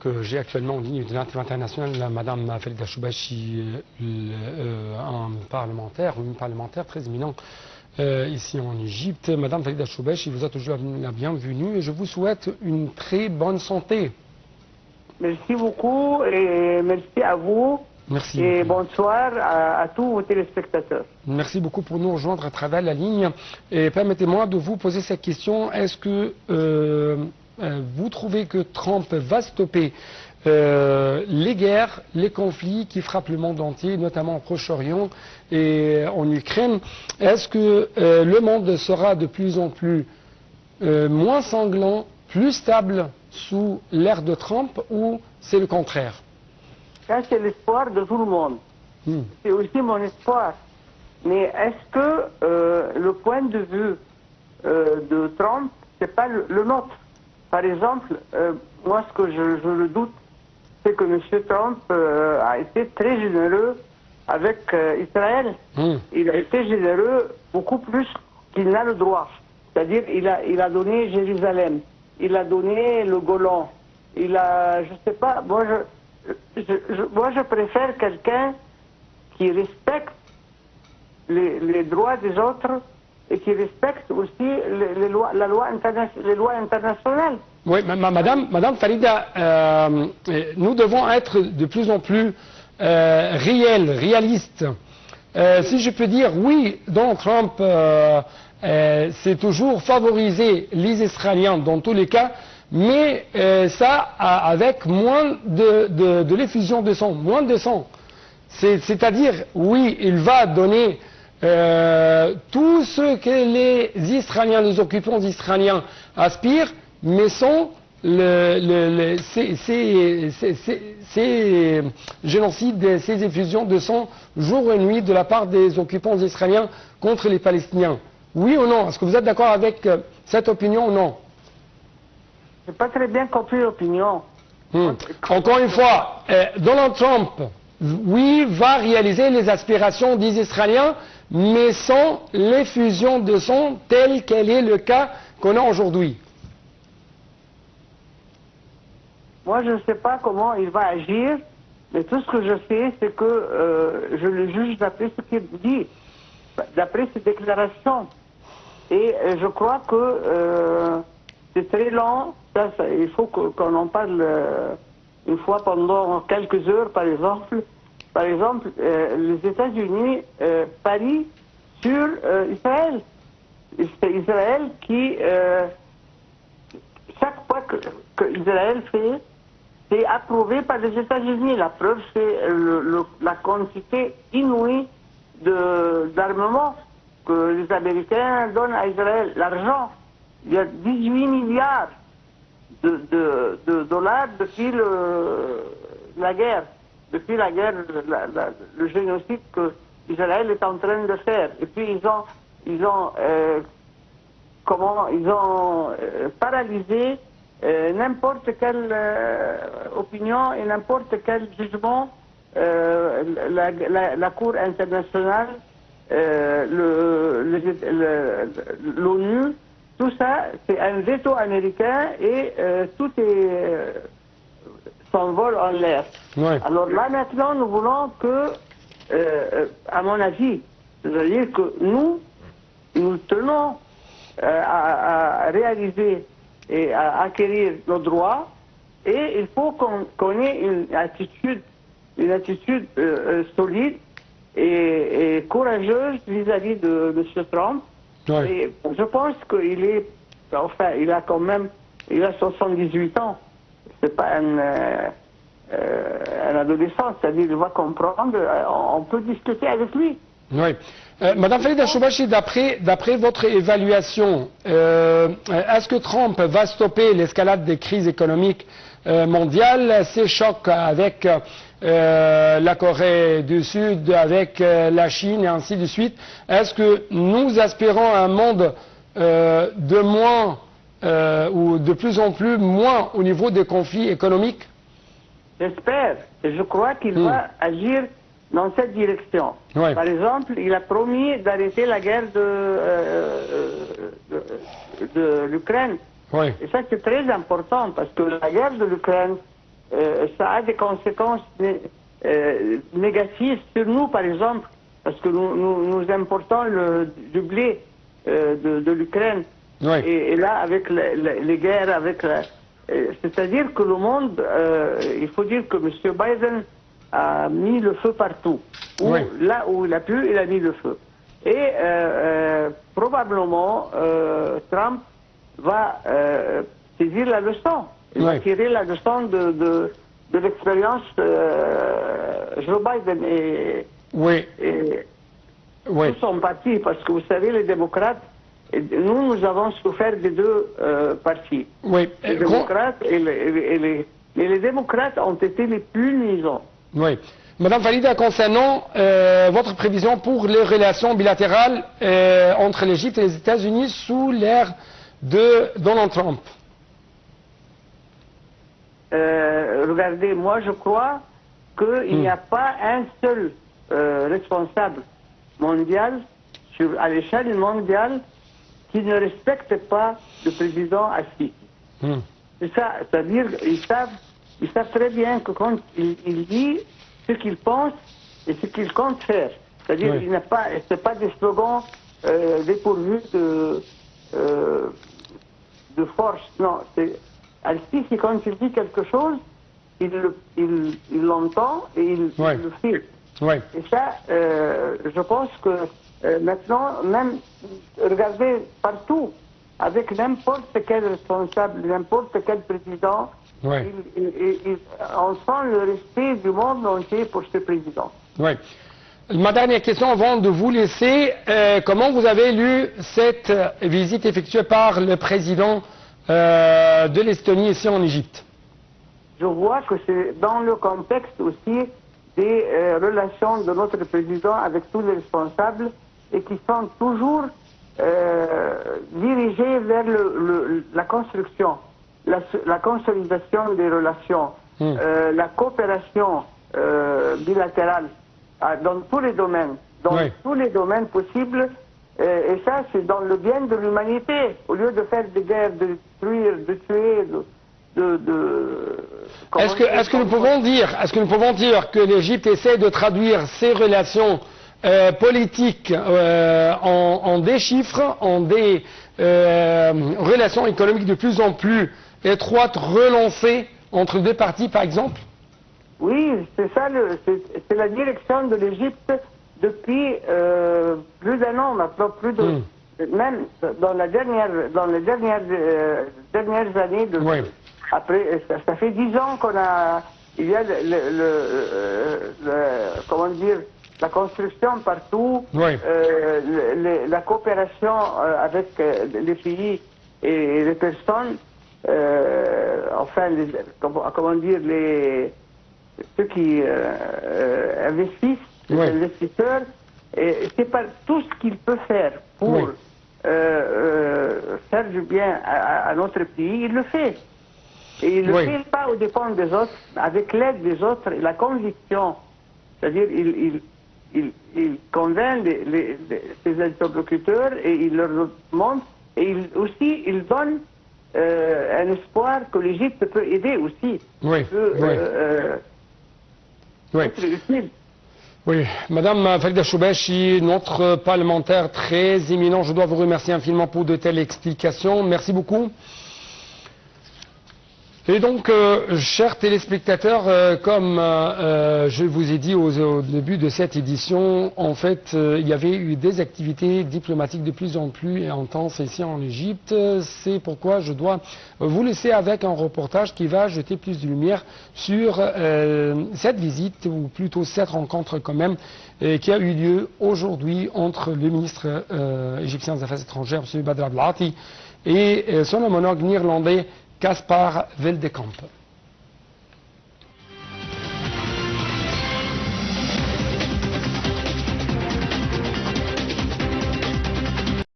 que j'ai actuellement en ligne de l'International international Madame Farida Choubachi, un parlementaire, ou une parlementaire très éminent ici en Égypte. Madame Farida Choubachi, vous êtes toujours la bienvenue et je vous souhaite une très bonne santé. Merci beaucoup et merci à vous. Merci et beaucoup. bonsoir à tous vos téléspectateurs. Merci beaucoup pour nous rejoindre à travers la ligne. Et permettez-moi de vous poser cette question. Est-ce que vous trouvez que Trump va stopper les guerres, les conflits qui frappent le monde entier, notamment au Proche-Orient et en Ukraine? Est-ce que le monde sera de plus en plus moins sanglant, plus stable sous l'ère de Trump, ou c'est le contraire? Ça, c'est l'espoir de tout le monde. C'est aussi mon espoir. Mais est-ce que le point de vue de Trump, c'est pas le nôtre? Par exemple, moi, ce que je le doute, c'est que M. Trump a été très généreux avec Israël. Il a été généreux beaucoup plus qu'il n'a le droit. C'est-à-dire, il a donné Jérusalem, il a donné le Golan, il a, je sais pas, moi je préfère quelqu'un qui respecte les droits des autres et qui respecte aussi les lois internationales. Oui, Madame Farida, nous devons être de plus en plus réalistes. Si je peux dire, oui, Donald Trump, c'est toujours favoriser les Israéliens dans tous les cas, mais ça avec moins de l'effusion de sang, moins de sang. C'est-à-dire, oui, il va donner tout ce que les Israéliens, les occupants israéliens aspirent, mais sans ces génocides, ces effusions de sang jour et nuit de la part des occupants israéliens contre les Palestiniens. Oui ou non? Est-ce que vous êtes d'accord avec cette opinion ou non? Je n'ai pas très bien compris l'opinion. Encore une fois, Donald Trump, oui, va réaliser les aspirations des Israéliens, mais sans l'effusion de sang tel qu'elle est le cas qu'on a aujourd'hui. Moi, je ne sais pas comment il va agir, mais tout ce que je sais, c'est que je le juge d'après ce qu'il dit, d'après ses déclarations. Et je crois que c'est très lent. Ça, il faut qu'on en parle une fois pendant quelques heures, par exemple. Par exemple, les États-Unis parient sur Israël. C'est Israël qui, chaque fois que Israël fait, c'est approuvé par les États-Unis. La preuve, c'est la quantité inouïe d'armement que les Américains donnent à Israël. L'argent, il y a 18 milliards de dollars depuis la guerre. Depuis la guerre, le génocide que Israël est en train de faire. Et puis ils ont paralysé n'importe quelle opinion et n'importe quel jugement, la Cour internationale, l'ONU, tout ça, c'est un veto américain et tout s'envole en l'air. Ouais. Alors là, maintenant, nous voulons que, à mon avis, c'est-à-dire que nous tenons à réaliser et à acquérir nos droits, et il faut qu'on ait une attitude solide et courageuse vis-à-vis de M. Trump. Ouais. Et je pense qu'il est, enfin, il a 78 ans. C'est pas un adolescent, c'est-à-dire il va comprendre, on peut discuter avec lui. Oui. Madame Farida Choubachi, d'après votre évaluation, est-ce que Trump va stopper l'escalade des crises économiques mondiales, ces chocs avec la Corée du Sud, avec la Chine et ainsi de suite? Est-ce que nous aspirons à un monde de moins ou de plus en plus moins au niveau des conflits économiques? J'espère, et je crois qu'il va agir dans cette direction. Ouais. Par exemple, il a promis d'arrêter la guerre de l'Ukraine. Ouais. Et ça, c'est très important, parce que la guerre de l'Ukraine, ça a des conséquences négatives sur nous, par exemple, parce que nous importons du blé de l'Ukraine. Oui. Et là, avec les guerres, c'est-à-dire que le monde, il faut dire que M. Biden a mis le feu partout. Oui. Là où il a pu, il a mis le feu. Et probablement, Trump va saisir la leçon. Il va tirer la leçon de l'expérience Joe Biden et tout son parti. Parce que vous savez, les démocrates, nous avons souffert des deux partis. Oui. Les démocrates mais les démocrates ont été les plus nuisants. Oui. Madame Falida, concernant votre prévision pour les relations bilatérales entre l'Égypte et les États-Unis sous l'ère de Donald Trump. Regardez, moi je crois qu'il n'y a pas un seul responsable mondial, à l'échelle mondiale, qui ne respecte pas le président Assisi. C'est ça, c'est-à-dire qu'ils savent très bien que quand il dit ce qu'il pense et ce qu'il compte faire. C'est-à-dire qu'il n'a pas, c'est pas des slogans dépourvus de force. Non, Al-Sisi, quand il dit quelque chose, il l'entend et il le fait. Et ça, je pense que maintenant, même, regardez partout, avec n'importe quel responsable, n'importe quel président, on sent le respect du monde entier pour ce président. Oui. Ma dernière question avant de vous laisser, comment vous avez lu cette visite effectuée par le président de l'Estonie ici en Égypte? Je vois que c'est dans le contexte aussi des relations de notre président avec tous les responsables et qui sont toujours dirigés vers la construction, la consolidation des relations, la coopération bilatérale dans tous les domaines, tous les domaines possibles. Et ça, c'est dans le bien de l'humanité. Au lieu de faire des guerres, de détruire, de tuer, Est-ce que nous pouvons dire que l'Égypte essaie de traduire ses relations politiques en des chiffres, en des relations économiques de plus en plus étroites, relancées entre deux parties, par exemple? Oui, c'est ça, c'est la direction de l'Égypte depuis plus d'un an maintenant, même dans les dernières années. Après, ça fait 10 ans il y a comment dire, la construction partout, la coopération avec les pays et les personnes, enfin, comment dire, ceux qui investissent, les investisseurs, et c'est pas tout ce qu'il peut faire pour faire du bien à notre pays, il le fait. Et il ne le fait pas aux dépens des autres, avec l'aide des autres et la conviction. C'est-à-dire, il convainc ses interlocuteurs et il leur montre, et il donne un espoir que l'Égypte peut aider aussi. Être utile. Oui, Madame Falida Choubechi, notre parlementaire très éminent, je dois vous remercier infiniment pour de telles explications. Merci beaucoup. Et donc, chers téléspectateurs, comme je vous ai dit au début de cette édition, en fait, il y avait eu des activités diplomatiques de plus en plus intenses ici en Égypte. C'est pourquoi je dois vous laisser avec un reportage qui va jeter plus de lumière sur cette visite, ou plutôt cette rencontre quand même, qui a eu lieu aujourd'hui entre le ministre égyptien des Affaires étrangères, M. Badr Abdelati, et son homologue néerlandais, Caspar Veldkamp.